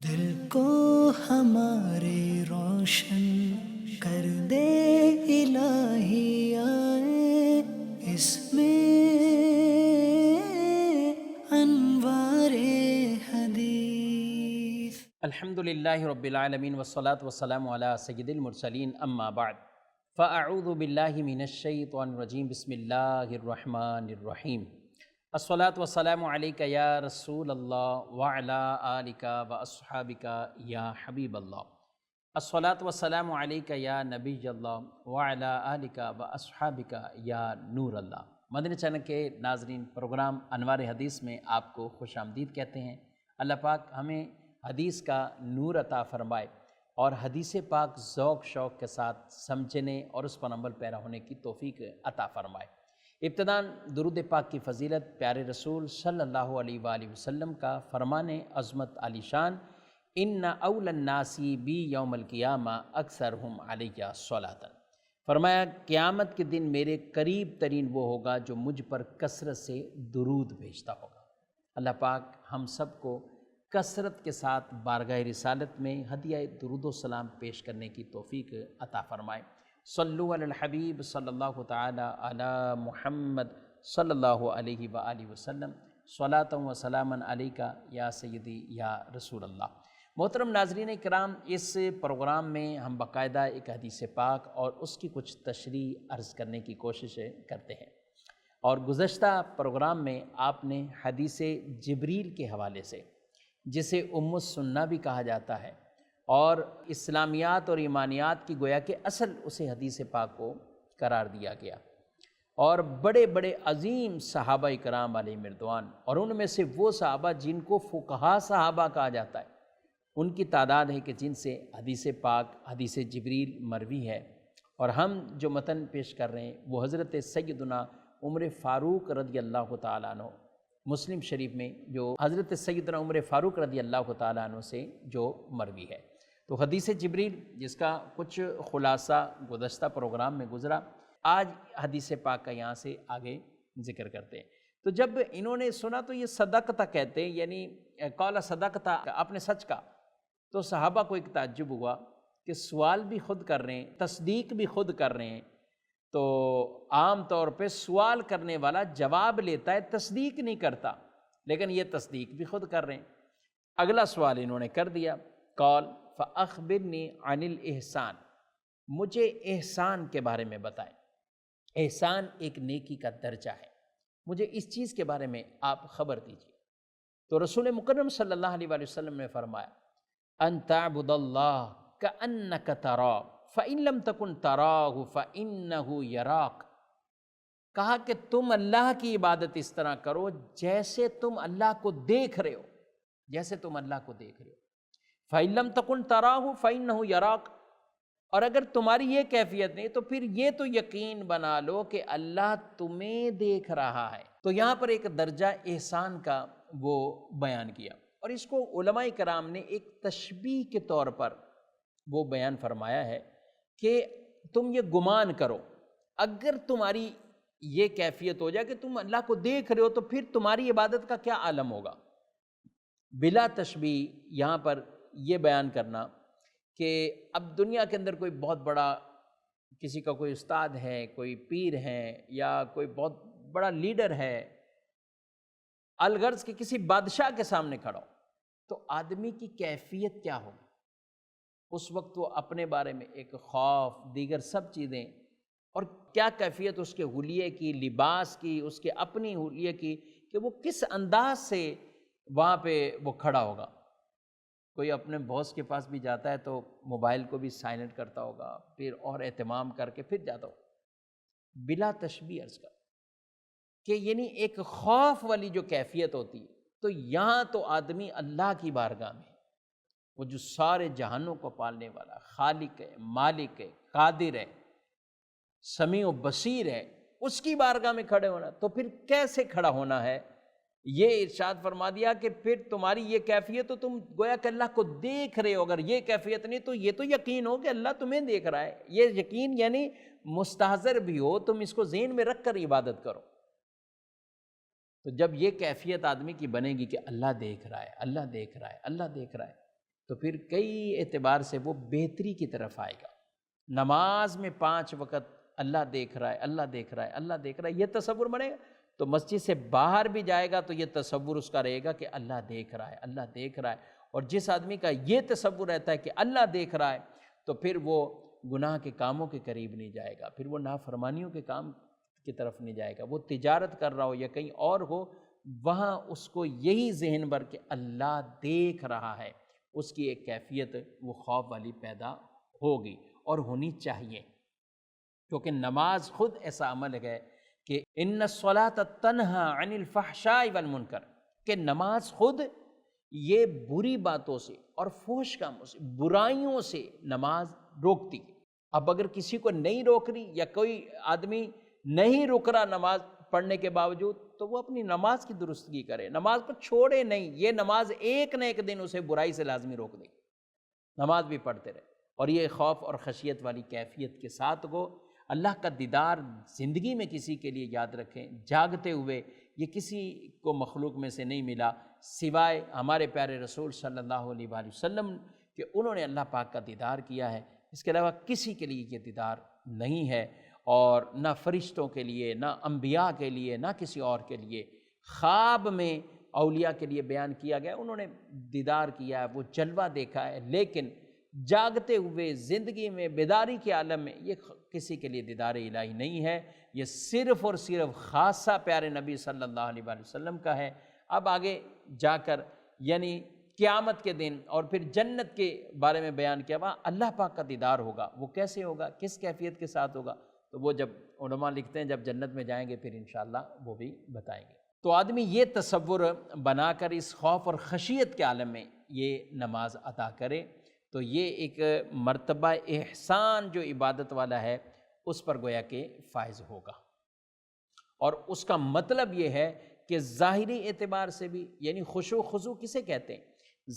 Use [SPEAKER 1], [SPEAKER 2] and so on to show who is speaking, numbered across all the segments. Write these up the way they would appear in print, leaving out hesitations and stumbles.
[SPEAKER 1] دل کو ہمارے روشن کر دے الہی، آئے اس میں انوار حدیث۔
[SPEAKER 2] الحمد للہ رب العالمین والصلاة والسلام علی سید المرسلین، اما بعد فاعوذ باللہ من الشیطان الرجیم، بسم اللہ الرحمن الرحیم۔ الصلاة والسلام علیک یا رسول اللہ وعلی آلک واصحابک یا حبیب اللہ۔ الصلاة والسلام علیک یا نبی اللہ وعلی آلک واصحابک یا نور اللہ۔ مدنی چینل کے ناظرین، پروگرام انوار حدیث میں آپ کو خوش آمدید کہتے ہیں۔ اللہ پاک ہمیں حدیث کا نور عطا فرمائے اور حدیث پاک ذوق شوق کے ساتھ سمجھنے اور اس پر عمل پیرا ہونے کی توفیق عطا فرمائے۔ ابتداً درود پاک کی فضیلت پیارے رسول صلی اللہ علیہ وآلہ وسلم کا فرمان عظمت علی شان، ان اول الناس بی یوم القیامہ اکثرہم علیہ صلاۃ۔ فرمایا قیامت کے دن میرے قریب ترین وہ ہوگا جو مجھ پر کثرت سے درود بھیجتا ہوگا۔ اللہ پاک ہم سب کو کثرت کے ساتھ بارگاہ رسالت میں ہدیہ درود و سلام پیش کرنے کی توفیق عطا فرمائے۔ صلو علی الحبیب صلی اللہ تعالی علی محمد صلی اللہ علیہ وآلہ وسلم، صلاۃ و سلاما علیک یا سیدی یا رسول اللہ۔ محترم ناظرین کرام، اس پروگرام میں ہم باقاعدہ ایک حدیث پاک اور اس کی کچھ تشریح عرض کرنے کی کوشش کرتے ہیں، اور گزشتہ پروگرام میں آپ نے حدیث جبریل کے حوالے سے، جسے ام السنہ بھی کہا جاتا ہے اور اسلامیات اور ایمانیات کی گویا کہ اصل اسے حدیث پاک کو قرار دیا گیا، اور بڑے بڑے عظیم صحابہ کرام علیہ مردوان، اور ان میں سے وہ صحابہ جن کو فقہا صحابہ کہا جاتا ہے، ان کی تعداد ہے کہ جن سے حدیث پاک حدیث جبریل مروی ہے۔ اور ہم جو متن پیش کر رہے ہیں وہ حضرت سیدنا عمر فاروق رضی اللہ تعالیٰ عنہ، مسلم شریف میں جو حضرت سیدنا عمر فاروق رضی اللہ تعالیٰ عنہ سے جو مروی ہے۔ تو حدیث جبریل جس کا کچھ خلاصہ گزشتہ پروگرام میں گزرا، آج حدیث پاک کا یہاں سے آگے ذکر کرتے ہیں۔ تو جب انہوں نے سنا تو یہ صدقتا کہتے ہیں، یعنی قال صدقتا، آپ نے سچ کہا۔ تو صحابہ کو ایک تعجب ہوا کہ سوال بھی خود کر رہے ہیں، تصدیق بھی خود کر رہے ہیں۔ تو عام طور پہ سوال کرنے والا جواب لیتا ہے، تصدیق نہیں کرتا، لیکن یہ تصدیق بھی خود کر رہے ہیں۔ اگلا سوال انہوں نے کر دیا، قال فاخبرنی عن الاحسان، مجھے احسان کے بارے میں بتائیں۔ احسان ایک نیکی کا درجہ ہے، مجھے اس چیز کے بارے میں آپ خبر دیجیے۔ تو رسول مکرم صلی اللہ علیہ وآلہ وسلم نے فرمایا، ان تعبد اللہ کأنک تراہ فإن لم تکن تراہ فإنہ یراک۔ کہا کہ تم اللہ کی عبادت اس طرح کرو جیسے تم اللہ کو دیکھ رہے ہو، جیسے تم اللہ کو دیکھ رہے ہو۔ فإن لم تکن تراہ فإنہ یراک، اور اگر تمہاری یہ کیفیت نہیں تو پھر یہ تو یقین بنا لو کہ اللہ تمہیں دیکھ رہا ہے۔ تو یہاں پر ایک درجہ احسان کا وہ بیان کیا، اور اس کو علماء کرام نے ایک تشبیہ کے طور پر وہ بیان فرمایا ہے کہ تم یہ گمان کرو، اگر تمہاری یہ کیفیت ہو جائے کہ تم اللہ کو دیکھ رہے ہو تو پھر تمہاری عبادت کا کیا عالم ہوگا۔ بلا تشبیہ یہاں پر یہ بیان کرنا کہ اب دنیا کے اندر کوئی بہت بڑا، کسی کا کوئی استاد ہے، کوئی پیر ہے، یا کوئی بہت بڑا لیڈر ہے، الغرض کہ کسی بادشاہ کے سامنے کھڑا ہو، تو آدمی کی کیفیت کیا ہوگی؟ اس وقت وہ اپنے بارے میں ایک خوف، دیگر سب چیزیں، اور کیا کیفیت اس کے حلیے کی، لباس کی، اس کے اپنی حلیے کی، کہ وہ کس انداز سے وہاں پہ وہ کھڑا ہوگا۔ کوئی اپنے باس کے پاس بھی جاتا ہے تو موبائل کو بھی سائلنٹ کرتا ہوگا، پھر اور اہتمام کر کے پھر جاتا ہوگا۔ بلا تشبیہ عرض کر کہ یعنی ایک خوف والی جو کیفیت ہوتی ہے، تو یہاں تو آدمی اللہ کی بارگاہ میں، وہ جو سارے جہانوں کو پالنے والا خالق ہے، مالک ہے، قادر ہے، سمیع و بصیر ہے، اس کی بارگاہ میں کھڑے ہونا، تو پھر کیسے کھڑا ہونا ہے؟ یہ ارشاد فرما دیا کہ پھر تمہاری یہ کیفیت تو تم گویا کہ اللہ کو دیکھ رہے ہو، اگر یہ کیفیت نہیں تو یہ تو یقین ہو کہ اللہ تمہیں دیکھ رہا ہے۔ یہ یقین یعنی مستحضر بھی ہو، تم اس کو ذہن میں رکھ کر عبادت کرو۔ تو جب یہ کیفیت آدمی کی بنے گی کہ اللہ دیکھ رہا ہے، اللہ دیکھ رہا ہے، اللہ دیکھ رہا ہے، تو پھر کئی اعتبار سے وہ بہتری کی طرف آئے گا۔ نماز میں 5 وقت اللہ دیکھ رہا ہے، اللہ دیکھ رہا ہے، اللہ دیکھ رہا ہے، یہ تصور بنے گا تو مسجد سے باہر بھی جائے گا تو یہ تصور اس کا رہے گا کہ اللہ دیکھ رہا ہے، اللہ دیکھ رہا ہے۔ اور جس آدمی کا یہ تصور رہتا ہے کہ اللہ دیکھ رہا ہے تو پھر وہ گناہ کے کاموں کے قریب نہیں جائے گا، پھر وہ نافرمانیوں کے کام کی طرف نہیں جائے گا۔ وہ تجارت کر رہا ہو یا کہیں اور ہو، وہاں اس کو یہی ذہن بھر کہ اللہ دیکھ رہا ہے، اس کی ایک کیفیت وہ خوف والی پیدا ہوگی اور ہونی چاہیے، کیونکہ نماز خود ایسا عمل ہے کہ ان الصلاۃ تنہی عن الفحشاء والمنکر، کہ نماز خود یہ بری باتوں سے اور فحش کاموں سے، برائیوں سے نماز روکتی ہے۔ اب اگر کسی کو نہیں روک رہی یا کوئی آدمی نہیں رک رہا نماز پڑھنے کے باوجود، تو وہ اپنی نماز کی درستگی کرے، نماز کو چھوڑے نہیں۔ یہ نماز ایک نہ ایک دن اسے برائی سے لازمی روک دے گی، نماز بھی پڑھتے رہے، اور یہ خوف اور خشیت والی کیفیت کے ساتھ کو اللہ کا دیدار زندگی میں کسی کے لیے یاد رکھیں جاگتے ہوئے۔ یہ کسی کو مخلوق میں سے نہیں ملا سوائے ہمارے پیارے رسول صلی اللہ علیہ وآلہ وسلم کہ انہوں نے اللہ پاک کا دیدار کیا ہے، اس کے علاوہ کسی کے لیے یہ دیدار نہیں ہے، اور نہ فرشتوں کے لیے، نہ انبیاء کے لیے، نہ کسی اور کے لیے۔ خواب میں اولیاء کے لیے بیان کیا گیا، انہوں نے دیدار کیا ہے، وہ جلوہ دیکھا ہے، لیکن جاگتے ہوئے زندگی میں بیداری کے عالم میں یہ کسی کے لیے دیدار الہی نہیں ہے، یہ صرف اور صرف خاصہ پیارے نبی صلی اللہ علیہ وآلہ وسلم کا ہے۔ اب آگے جا کر یعنی قیامت کے دن اور پھر جنت کے بارے میں بیان کیا، وہاں اللہ پاک کا دیدار ہوگا، وہ کیسے ہوگا، کس کیفیت کے ساتھ ہوگا، تو وہ جب علماء لکھتے ہیں جب جنت میں جائیں گے پھر انشاءاللہ وہ بھی بتائیں گے۔ تو آدمی یہ تصور بنا کر اس خوف اور خشیت کے عالم میں یہ نماز ادا کرے تو یہ ایک مرتبہ احسان جو عبادت والا ہے اس پر گویا کہ فائز ہوگا۔ اور اس کا مطلب یہ ہے کہ ظاہری اعتبار سے بھی، یعنی خشوع خضوع کسے کہتے ہیں،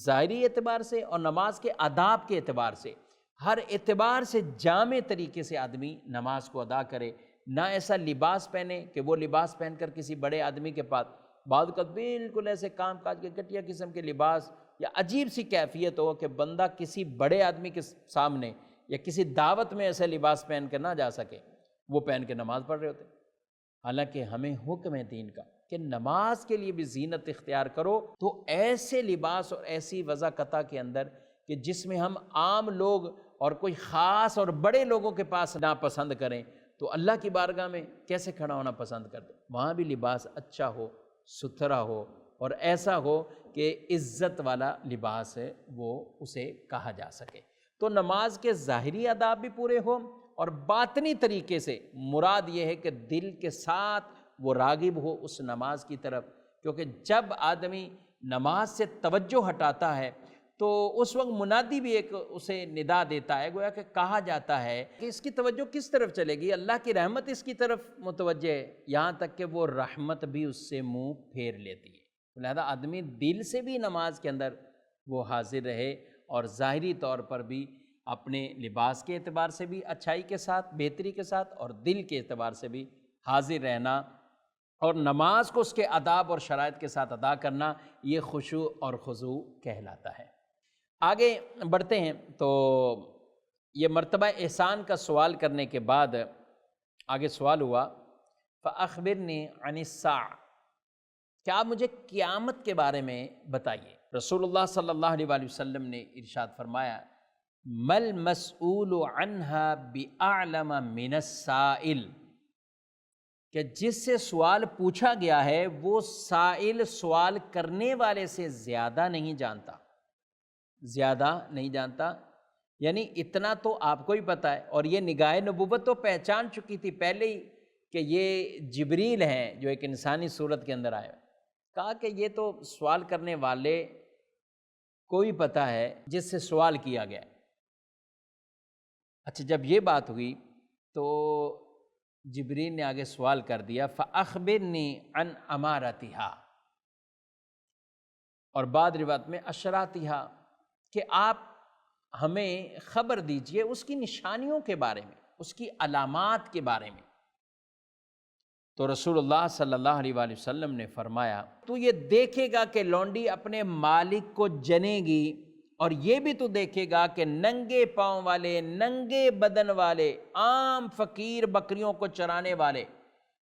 [SPEAKER 2] ظاہری اعتبار سے اور نماز کے آداب کے اعتبار سے، ہر اعتبار سے جامع طریقے سے آدمی نماز کو ادا کرے، نہ ایسا لباس پہنے کہ وہ لباس پہن کر کسی بڑے آدمی کے پاس، بعض اوقات بالکل ایسے کام کاج کے گھٹیا قسم کے لباس یا عجیب سی کیفیت ہو کہ بندہ کسی بڑے آدمی کے سامنے یا کسی دعوت میں ایسے لباس پہن کر نہ جا سکے، وہ پہن کے نماز پڑھ رہے ہوتے۔ حالانکہ ہمیں حکم ہے دین کا کہ نماز کے لیے بھی زینت اختیار کرو، تو ایسے لباس اور ایسی وضاقتہ کے اندر کہ جس میں ہم عام لوگ اور کوئی خاص اور بڑے لوگوں کے پاس نہ پسند کریں، تو اللہ کی بارگاہ میں کیسے کھڑا ہونا پسند کرتے؟ وہاں بھی لباس اچھا ہو، ستھرا ہو، اور ایسا ہو کہ عزت والا لباس ہے وہ اسے کہا جا سکے۔ تو نماز کے ظاہری آداب بھی پورے ہوں، اور باطنی طریقے سے مراد یہ ہے کہ دل کے ساتھ وہ راغب ہو اس نماز کی طرف، کیونکہ جب آدمی نماز سے توجہ ہٹاتا ہے تو اس وقت منادی بھی ایک اسے ندا دیتا ہے، گویا کہ کہا جاتا ہے کہ اس کی توجہ کس طرف چلے گی، اللہ کی رحمت اس کی طرف متوجہ ہے، یہاں تک کہ وہ رحمت بھی اس سے منہ پھیر لیتی ہے۔ لہذا آدمی دل سے بھی نماز کے اندر وہ حاضر رہے، اور ظاہری طور پر بھی اپنے لباس کے اعتبار سے بھی اچھائی کے ساتھ، بہتری کے ساتھ، اور دل کے اعتبار سے بھی حاضر رہنا، اور نماز کو اس کے آداب اور شرائط کے ساتھ ادا کرنا، یہ خشوع اور خضوع کہلاتا ہے۔ آگے بڑھتے ہیں تو یہ مرتبہ احسان کا سوال کرنے کے بعد آگے سوال ہوا فَأَخْبِرْنِي عَنِ السَّاعَةِ، کہ آپ مجھے قیامت کے بارے میں بتائیے۔ رسول اللہ صلی اللہ علیہ وآلہ وسلم نے ارشاد فرمایا مَل مَسْئُولُ عَنْهَا بِأَعْلَمَ مِنَ السَّائِلِ، کہ جس سے سوال پوچھا گیا ہے وہ سائل سوال کرنے والے سے زیادہ نہیں جانتا، زیادہ نہیں جانتا، یعنی اتنا تو آپ کو ہی پتہ ہے، اور یہ نگاہ نبوت تو پہچان چکی تھی پہلے ہی کہ یہ جبریل ہیں جو ایک انسانی صورت کے اندر آئے۔ کہا کہ یہ تو سوال کرنے والے کو ہی پتہ ہے جس سے سوال کیا گیا۔ اچھا، جب یہ بات ہوئی تو جبریل نے آگے سوال کر دیا فَأَخْبِرْنِي عَنْ أَمَارَتِهَا، اور بعد روایت میں اشراطها، کہ آپ ہمیں خبر دیجئے اس کی نشانیوں کے بارے میں، اس کی علامات کے بارے میں۔ تو رسول اللہ صلی اللہ علیہ وآلہ وسلم نے فرمایا تو یہ دیکھے گا کہ لونڈی اپنے مالک کو جنے گی اور یہ بھی تو دیکھے گا کہ ننگے پاؤں والے، ننگے بدن والے، عام فقیر بکریوں کو چرانے والے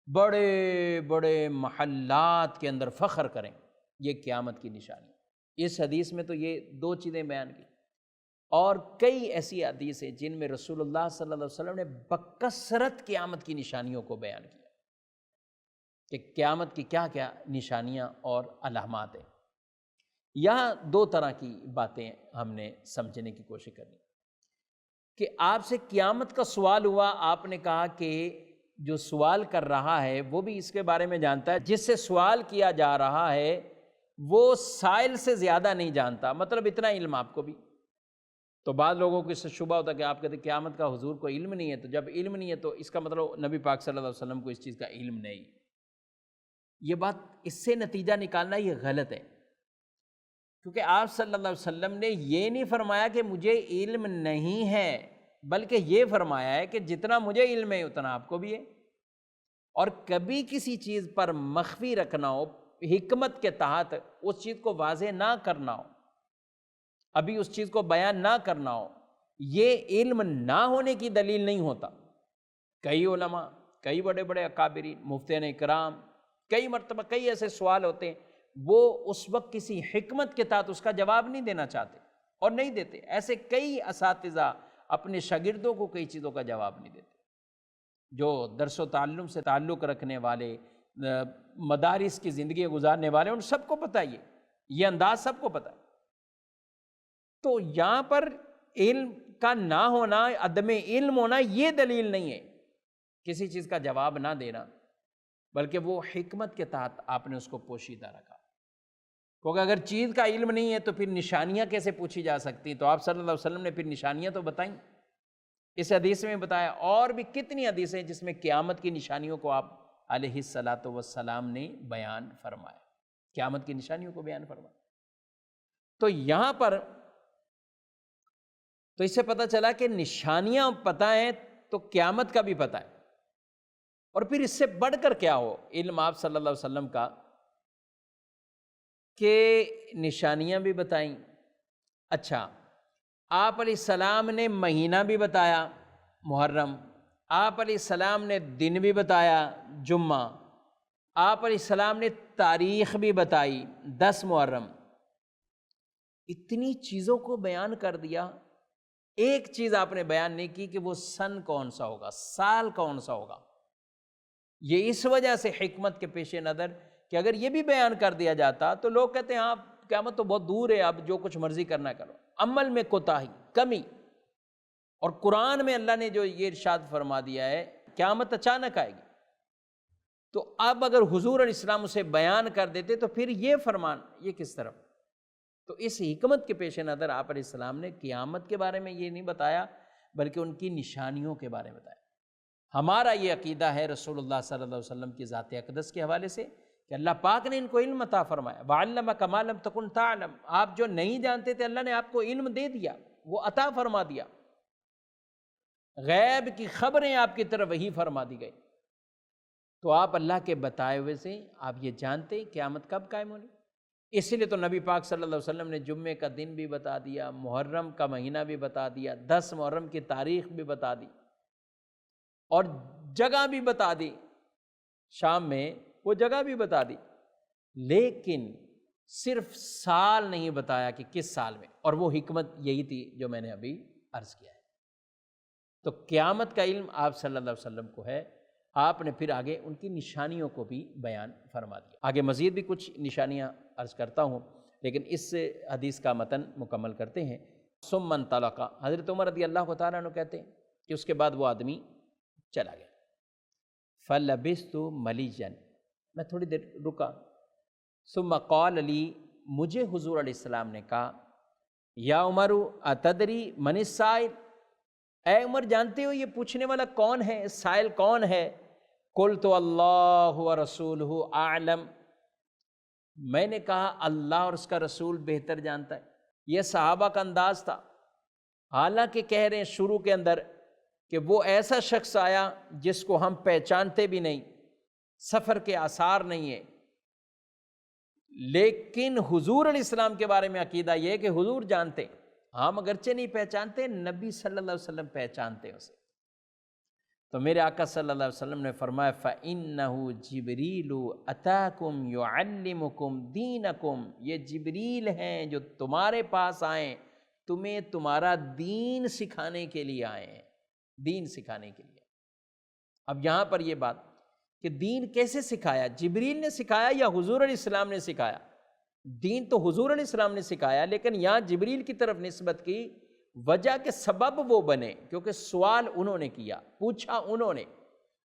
[SPEAKER 2] بڑے بڑے محلات کے اندر فخر کریں، یہ قیامت کی نشانی۔ اس حدیث میں تو یہ دو چیزیں بیان کی، اور کئی ایسی حدیث ہیں جن میں رسول اللہ صلی اللہ علیہ وسلم نے بکثرت قیامت کی نشانیوں کو بیان کیا کہ قیامت کی کیا کیا نشانیاں اور علامات ہیں۔ یہاں دو طرح کی باتیں ہم نے سمجھنے کی کوشش کرنی کہ آپ سے قیامت کا سوال ہوا، آپ نے کہا کہ جو سوال کر رہا ہے وہ بھی اس کے بارے میں جانتا ہے، جس سے سوال کیا جا رہا ہے وہ سائل سے زیادہ نہیں جانتا، مطلب اتنا علم آپ کو بھی۔ تو بعض لوگوں کو اس سے شبہ ہوتا ہے کہ آپ کہتے ہیں قیامت کا حضور کو علم نہیں ہے، تو جب علم نہیں ہے تو اس کا مطلب نبی پاک صلی اللہ علیہ وسلم کو اس چیز کا علم نہیں۔ یہ بات، اس سے نتیجہ نکالنا یہ غلط ہے، کیونکہ آپ صلی اللہ علیہ وسلم نے یہ نہیں فرمایا کہ مجھے علم نہیں ہے، بلکہ یہ فرمایا ہے کہ جتنا مجھے علم ہے اتنا آپ کو بھی ہے۔ اور کبھی کسی چیز پر مخفی رکھنا ہو، حکمت کے تحت اس چیز کو واضح نہ کرنا ہو، ابھی اس چیز کو بیان نہ کرنا ہو، یہ علم نہ ہونے کی دلیل نہیں ہوتا۔ کئی علماء، کئی بڑے بڑے اکابرین، مفتیان اکرام، کئی مرتبہ کئی ایسے سوال ہوتے ہیں وہ اس وقت کسی حکمت کے تحت اس کا جواب نہیں دینا چاہتے اور نہیں دیتے۔ ایسے کئی اساتذہ اپنے شاگردوں کو کئی چیزوں کا جواب نہیں دیتے، جو درس و تعلم سے تعلق رکھنے والے، مدارس کی زندگی گزارنے والے، ان سب کو پتہ ہے، یہ انداز سب کو پتہ ہے۔ تو یہاں پر علم کا نہ ہونا، عدم علم ہونا، یہ دلیل نہیں ہے کسی چیز کا جواب نہ دینا، بلکہ وہ حکمت کے تحت آپ نے اس کو پوشیدہ رکھا۔ کیونکہ اگر چیز کا علم نہیں ہے تو پھر نشانیاں کیسے پوچھی جا سکتی ہیں؟ تو آپ صلی اللہ علیہ وسلم نے پھر نشانیاں تو بتائیں، اس حدیث میں بتایا، اور بھی کتنی حدیثیں جس میں قیامت کی نشانیوں کو آپ علیہ الصلاۃ والسلام نے بیان فرمایا، قیامت کی نشانیوں کو بیان فرمایا۔ تو یہاں پر تو اس سے پتہ چلا کہ نشانیاں پتہ ہیں تو قیامت کا بھی پتہ ہے، اور پھر اس سے بڑھ کر کیا ہو علم آپ صلی اللہ علیہ وسلم کا کہ نشانیاں بھی بتائیں۔ اچھا، آپ علیہ السلام نے مہینہ بھی بتایا محرم، آپ علیہ السلام نے دن بھی بتایا جمعہ، آپ علیہ السلام نے تاریخ بھی بتائی 10 محرم۔ اتنی چیزوں کو بیان کر دیا، ایک چیز آپ نے بیان نہیں کی کہ وہ سن کون سا ہوگا، سال کون سا ہوگا۔ یہ اس وجہ سے حکمت کے پیش نظر کہ اگر یہ بھی بیان کر دیا جاتا تو لوگ کہتے ہیں ہاں قیامت تو بہت دور ہے، اب جو کچھ مرضی کرنا کرو۔ عمل میں کوتاہی، کمی، اور قرآن میں اللہ نے جو یہ ارشاد فرما دیا ہے قیامت اچانک آئے گی، تو اب اگر حضور علیہ السلام اسے بیان کر دیتے تو پھر یہ فرمان یہ کس طرف؟ تو اس حکمت کے پیش نظر آپ علیہ السلام نے قیامت کے بارے میں یہ نہیں بتایا بلکہ ان کی نشانیوں کے بارے میں بتایا۔ ہمارا یہ عقیدہ ہے رسول اللہ صلی اللہ علیہ وسلم کی ذات اقدس کے حوالے سے کہ اللہ پاک نے ان کو علم عطا فرمایا، وَعَلَّمَكَ مَا لَمْ تَكُنْ تَعْلَمْ، آپ جو نہیں جانتے تھے اللہ نے آپ کو علم دے دیا، وہ عطا فرما دیا، غیب کی خبریں آپ کی طرف وحی فرما دی گئی، تو آپ اللہ کے بتائے ہوئے سے آپ یہ جانتے ہیں قیامت کب قائم ہونی۔ اسی لیے تو نبی پاک صلی اللہ علیہ وسلم نے جمعے کا دن بھی بتا دیا، محرم کا مہینہ بھی بتا دیا، 10 محرم کی تاریخ بھی بتا دی، اور جگہ بھی بتا دی، شام میں وہ جگہ بھی بتا دی، لیکن صرف سال نہیں بتایا کہ کس سال میں، اور وہ حکمت یہی تھی جو میں نے ابھی عرض کیا ہے۔ تو قیامت کا علم آپ صلی اللہ علیہ وسلم کو ہے، آپ نے پھر آگے ان کی نشانیوں کو بھی بیان فرما دیا۔ آگے مزید بھی کچھ نشانیاں عرض کرتا ہوں، لیکن اس سے حدیث کا متن مکمل کرتے ہیں۔ ثم انطلق، حضرت عمر رضی اللہ تعالیٰ عنہ کہتے ہیں کہ اس کے بعد وہ آدمی چلا گیا۔ فلبثت ملیجا، میں تھوڑی دیر رکا۔ ثم قال لی، مجھے حضور علیہ السلام نے کہا، یا عمر اتدری من السائل، اے عمر جانتے ہو یہ پوچھنے والا کون ہے، سائل کون ہے؟ قلت اللہ ورسولہ اعلم، میں نے کہا اللہ اور اس کا رسول بہتر جانتا ہے۔ یہ صحابہ کا انداز تھا، حالانکہ کہہ رہے ہیں شروع کے اندر کہ وہ ایسا شخص آیا جس کو ہم پہچانتے بھی نہیں، سفر کے آثار نہیں ہے، لیکن حضور علیہ السلام کے بارے میں عقیدہ یہ ہے کہ حضور جانتے ہیں۔ ہم اگرچہ نہیں پہچانتے، نبی صلی اللہ علیہ وسلم پہچانتے اسے۔ تو میرے آقا صلی اللہ علیہ وسلم نے فرمایا فَإِنَّهُ جِبْرِيلُ أَتَاكُمْ يُعَلِّمُكُمْ دِينَكُمْ، یہ جبریل ہیں جو تمہارے پاس آئیں، تمہیں تمہارا دین سکھانے کے لیے آئے ہیں، دین سکھانے کے لیے۔ اب یہاں پر یہ بات کہ دین کیسے سکھایا، جبریل نے سکھایا یا حضور علیہ السلام نے سکھایا؟ دین تو حضور علیہ السلام نے سکھایا، لیکن یہاں جبریل کی طرف نسبت کی وجہ کے سبب وہ بنے کیونکہ سوال انہوں نے کیا، پوچھا انہوں نے،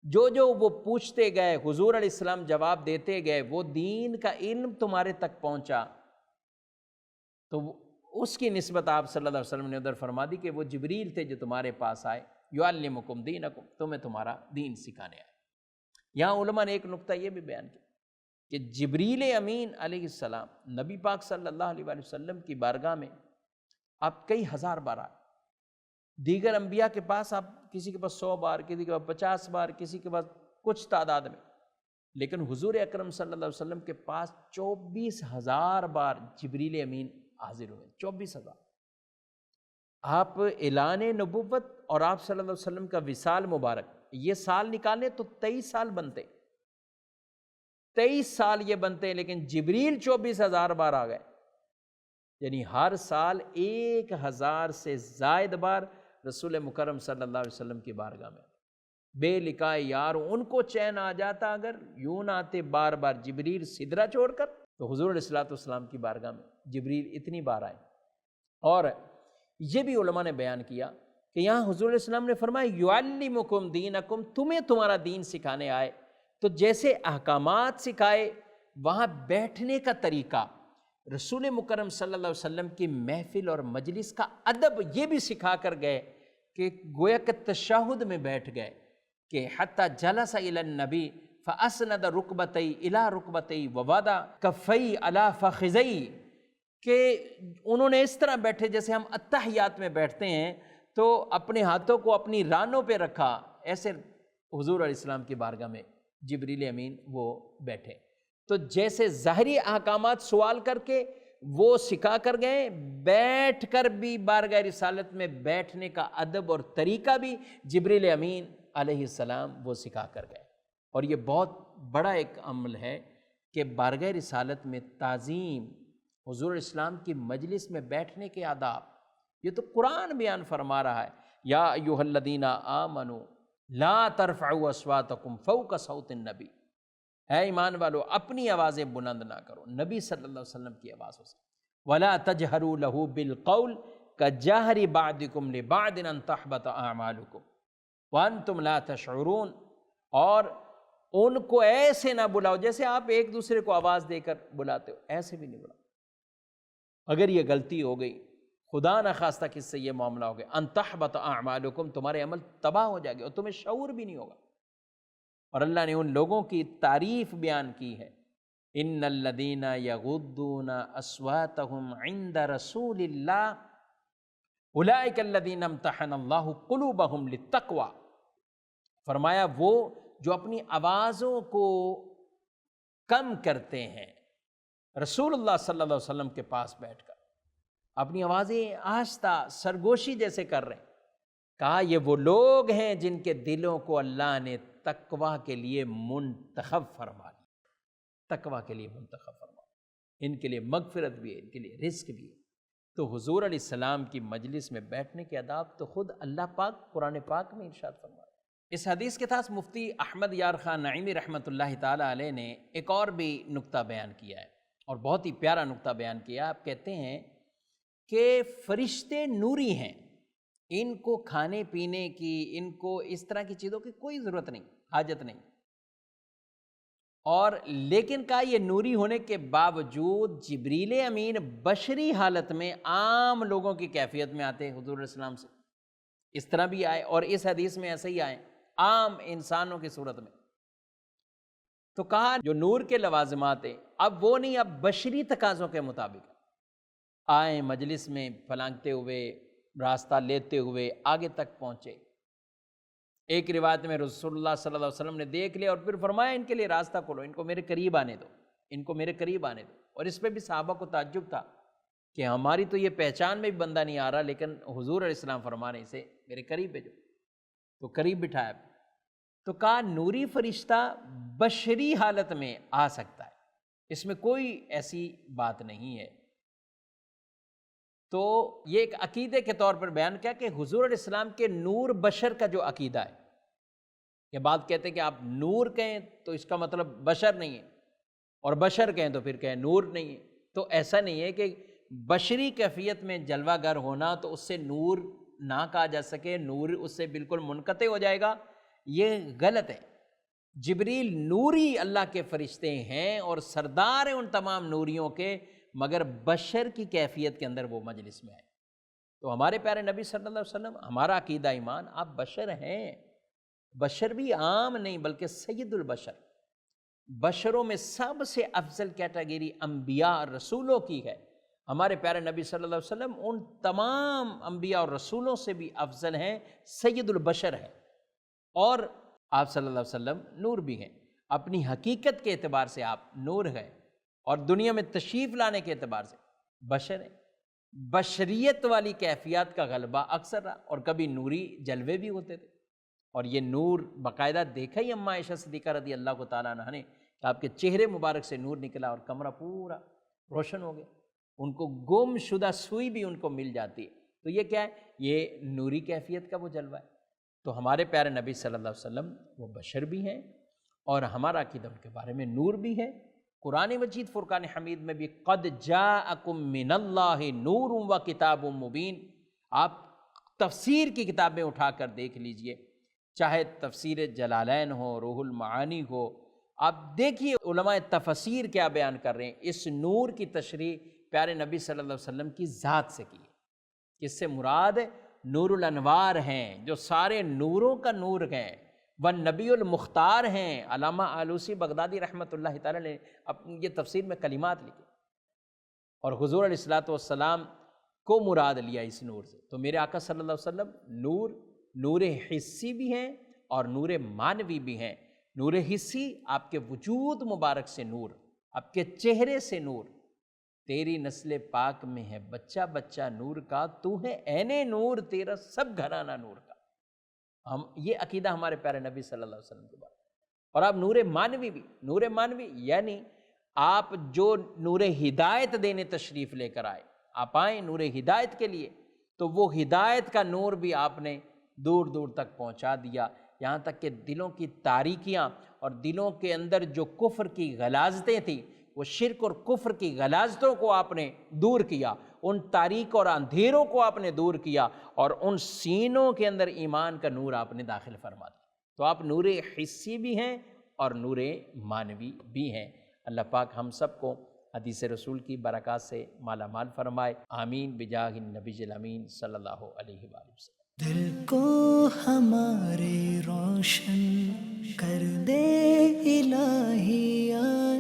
[SPEAKER 2] جو وہ پوچھتے گئے حضور علیہ السلام جواب دیتے گئے، وہ دین کا علم تمہارے تک پہنچا، تو اس کی نسبت آپ صلی اللہ علیہ وسلم نے ادھر فرما دی کہ وہ جبریل تھے جو تمہارے پاس آئے، یعلمکم دینکم، تمہیں تمہارا دین سکھانے آئے۔ یہاں علماء نے ایک نقطہ یہ بھی بیان کیا کہ جبریل امین علیہ السلام نبی پاک صلی اللہ علیہ وآلہ وسلم کی بارگاہ میں آپ کئی ہزار بار آئے، دیگر انبیاء کے پاس آپ کسی کے پاس 100 بار، کسی کے پاس 50 بار، کسی کے پاس کچھ تعداد میں، لیکن حضور اکرم صلی اللہ علیہ وسلم کے پاس 24,000 بار جبریل امین حاضر ہوئے، 24,000۔ آپ اعلان نبوت اور آپ صلی اللہ علیہ وسلم کا وصال مبارک، یہ سال نکالیں تو 23 سال بنتے، 23 سال یہ بنتے، لیکن جبریل 24,000 بار آ گئے، یعنی ہر سال 1,000 سے زائد بار رسول مکرم صلی اللہ علیہ وسلم کی بارگاہ میں بے لقائے یار، ان کو چین آ جاتا اگر یوں نہ آتے بار بار جبریل سدرہ چھوڑ کر، تو حضور علیہ السلام کی بارگاہ میں جبریل اتنی بار آئے۔ اور یہ بھی علماء نے بیان کیا کہ یہاں حضور علیہ السلام نے فرمایا یعلمکم دینکم، تمہیں تمہارا دین سکھانے آئے، تو جیسے احکامات سکھائے، وہاں بیٹھنے کا طریقہ، رسول مکرم صلی اللہ علیہ وسلم کی محفل اور مجلس کا ادب یہ بھی سکھا کر گئے کہ گویا کہ تشہد میں بیٹھ گئے کہ حتی جلس الی النبی فاسند رکبتئی الی رکبتئی ووضع کفئی علی فخذئی، کہ انہوں نے اس طرح بیٹھے جیسے ہم اتحیات میں بیٹھتے ہیں، تو اپنے ہاتھوں کو اپنی رانوں پہ رکھا، ایسے حضور علیہ السلام کی بارگاہ میں جبریل امین وہ بیٹھے۔ تو جیسے ظاہری احکامات سوال کر کے وہ سکھا کر گئے، بیٹھ کر بھی بارگاہ رسالت میں بیٹھنے کا ادب اور طریقہ بھی جبریل امین علیہ السلام وہ سکھا کر گئے۔ اور یہ بہت بڑا ایک عمل ہے کہ بارگاہ رسالت میں تعظیم، حضور اسلام کی مجلس میں بیٹھنے کے آداب، یہ تو قرآن بیان فرما رہا ہے، یا ایھا الذین آمنوا لا ترفعوا اصواتکم فوق صوت النبی، اے ایمان والو اپنی آوازیں بلند نہ کرو نبی صلی اللہ علیہ وسلم کی آوازوں سے، ولا تجہروا لہ بالقول کجہر بعضکم لبعض ان تحبط اعمالکم وانتم لا تشعرون، اور ان کو ایسے نہ بلاؤ جیسے آپ ایک دوسرے کو آواز دے کر بلاتے ہو، ایسے بھی نہیں بلاؤ۔ اگر یہ غلطی ہو گئی، خدا نہ خواستہ کس سے یہ معاملہ ہو گیا، ان تحبط اعمالکم، تمہارے عمل تباہ ہو جائے گے اور تمہیں شعور بھی نہیں ہوگا۔ اور اللہ نے ان لوگوں کی تعریف بیان کی ہے، ان الذین یغضون اصواتهم عند رسول اللہ اولئک الذین امتحن اللہ قلوبهم للتقوی، فرمایا وہ جو اپنی آوازوں کو کم کرتے ہیں رسول اللہ صلی اللہ علیہ وسلم کے پاس بیٹھ کر، اپنی آوازیں آہستہ سرگوشی جیسے کر رہے ہیں، کہا یہ وہ لوگ ہیں جن کے دلوں کو اللہ نے تقوی کے لیے منتخب فرما لیا، تقوی کے لیے منتخب فرما لیا، ان کے لیے مغفرت بھی ہے، ان کے لیے رزق بھی ہے۔ تو حضور علیہ السلام کی مجلس میں بیٹھنے کے آداب تو خود اللہ پاک قرآن پاک میں ارشاد فرما ہے۔ اس حدیث کے ساتھ مفتی احمد یار خان نعیمی رحمۃ اللہ تعالیٰ علیہ نے ایک اور بھی نقطہ بیان کیا ہے، اور بہت ہی پیارا نقطہ بیان کیا۔ آپ کہتے ہیں کہ فرشتے نوری ہیں، ان کو کھانے پینے کی، ان کو اس طرح کی چیزوں کی کوئی ضرورت نہیں، حاجت نہیں، اور لیکن کہا یہ نوری ہونے کے باوجود جبریل امین بشری حالت میں عام لوگوں کی کیفیت میں آتے حضور علیہ السلام سے، اس طرح بھی آئے، اور اس حدیث میں ایسے ہی آئے عام انسانوں کی صورت میں۔ تو کہا جو نور کے لوازمات ہیں اب وہ نہیں، اب بشری تقاضوں کے مطابق آئیں، مجلس میں پھلانگتے ہوئے، راستہ لیتے ہوئے آگے تک پہنچے۔ ایک روایت میں رسول اللہ صلی اللہ علیہ وسلم نے دیکھ لیا اور پھر فرمایا ان کے لیے راستہ کھولو، ان کو میرے قریب آنے دو، ان کو میرے قریب آنے دو۔ اور اس پہ بھی صحابہ کو تعجب تھا کہ ہماری تو یہ پہچان میں بھی بندہ نہیں آ رہا، لیکن حضور علیہ السلام فرما رہے اسے میرے قریب بھیجو، تو قریب بٹھایا، تو کہا نوری فرشتہ بشری حالت میں آ سکتا ہے، اس میں کوئی ایسی بات نہیں ہے۔ تو یہ ایک عقیدے کے طور پر بیان کیا کہ حضور علیہ السلام کے نور بشر کا جو عقیدہ ہے، یہ بات کہتے ہیں کہ آپ نور کہیں تو اس کا مطلب بشر نہیں ہے، اور بشر کہیں تو پھر کہیں نور نہیں ہے، تو ایسا نہیں ہے کہ بشری کیفیت میں جلوہ گر ہونا تو اس سے نور نہ کہا جا سکے، نور اس سے بالکل منقطع ہو جائے گا، یہ غلط ہے۔ جبریل نوری اللہ کے فرشتے ہیں اور سردار ہیں ان تمام نوریوں کے، مگر بشر کی کیفیت کے اندر وہ مجلس میں ہے۔ تو ہمارے پیارے نبی صلی اللہ علیہ وسلم، ہمارا عقیدہ ایمان، آپ بشر ہیں، بشر بھی عام نہیں بلکہ سید البشر، بشروں میں سب سے افضل کیٹیگری انبیاء اور رسولوں کی ہے۔ ہمارے پیارے نبی صلی اللہ علیہ وسلم ان تمام انبیاء اور رسولوں سے بھی افضل ہیں، سید البشر ہیں، اور آپ صلی اللہ علیہ وسلم نور بھی ہیں۔ اپنی حقیقت کے اعتبار سے آپ نور ہیں، اور دنیا میں تشریف لانے کے اعتبار سے بشر ہیں۔ بشریت والی کیفیات کا غلبہ اکثر رہا، اور کبھی نوری جلوے بھی ہوتے تھے، اور یہ نور باقاعدہ دیکھا ہی اماں عائشہ صدیقہ رضی اللہ تعالیٰ عنہ نے کہ آپ کے چہرے مبارک سے نور نکلا اور کمرہ پورا روشن ہو گیا، ان کو گم شدہ سوئی بھی ان کو مل جاتی ہے۔ تو یہ کیا ہے؟ یہ نوری کیفیت کا وہ جلوہ ہے۔ تو ہمارے پیارے نبی صلی اللہ علیہ وسلم وہ بشر بھی ہیں، اور ہمارا عقیدہ ان کے بارے میں نور بھی ہے۔ قرآن مجید فرقان حمید میں بھی قد جاءکم من اللہ نور و کتاب مبین، آپ تفسیر کی کتابیں اٹھا کر دیکھ لیجئے، چاہے تفسیر جلالین ہو، روح المعانی ہو، آپ دیکھیے علماء تفسیر کیا بیان کر رہے ہیں۔ اس نور کی تشریح پیارے نبی صلی اللہ علیہ وسلم کی ذات سے کی ہے۔ اس سے مراد نور الانوار ہیں، جو سارے نوروں کا نور ہیں، والنبی المختار ہیں۔ علامہ آلوسی بغدادی رحمۃ اللہ تعالی نے اپنی یہ تفسیر میں کلمات لکھے، اور حضور علیہ الصلوۃ والسلام کو مراد لیا اس نور سے۔ تو میرے آقا صلی اللہ علیہ وسلم نور حسی بھی ہیں اور نور معنوی بھی ہیں۔ نور حسی آپ کے وجود مبارک سے نور، آپ کے چہرے سے نور، تیری نسل پاک میں ہے بچہ بچہ نور کا، تو ہے عین نور تیرا سب گھرانہ نور کا۔ ہم یہ عقیدہ ہمارے پیارے نبی صلی اللہ علیہ وسلم کے بارے۔ اور آپ نور معنوی بھی، نور معنوی یعنی آپ جو نور ہدایت دینے تشریف لے کر آئے، آپ آئیں نور ہدایت کے لیے، تو وہ ہدایت کا نور بھی آپ نے دور دور تک پہنچا دیا، یہاں تک کہ دلوں کی تاریکیاں اور دلوں کے اندر جو کفر کی غلاظتیں تھیں، وہ شرک اور کفر کی غلاظتوں کو آپ نے دور کیا، ان تاریک اور اندھیروں کو آپ نے دور کیا، اور ان سینوں کے اندر ایمان کا نور آپ نے داخل فرما دیا۔ تو آپ نور حسی بھی ہیں اور نور معنوی بھی ہیں۔ اللہ پاک ہم سب کو حدیث رسول کی برکات سے مالا مال فرمائے، آمین بجاہ النبی الامین صلی اللہ علیہ وآلہ وسلم۔
[SPEAKER 1] دل کو ہمارے روشن کر دے الہی آئے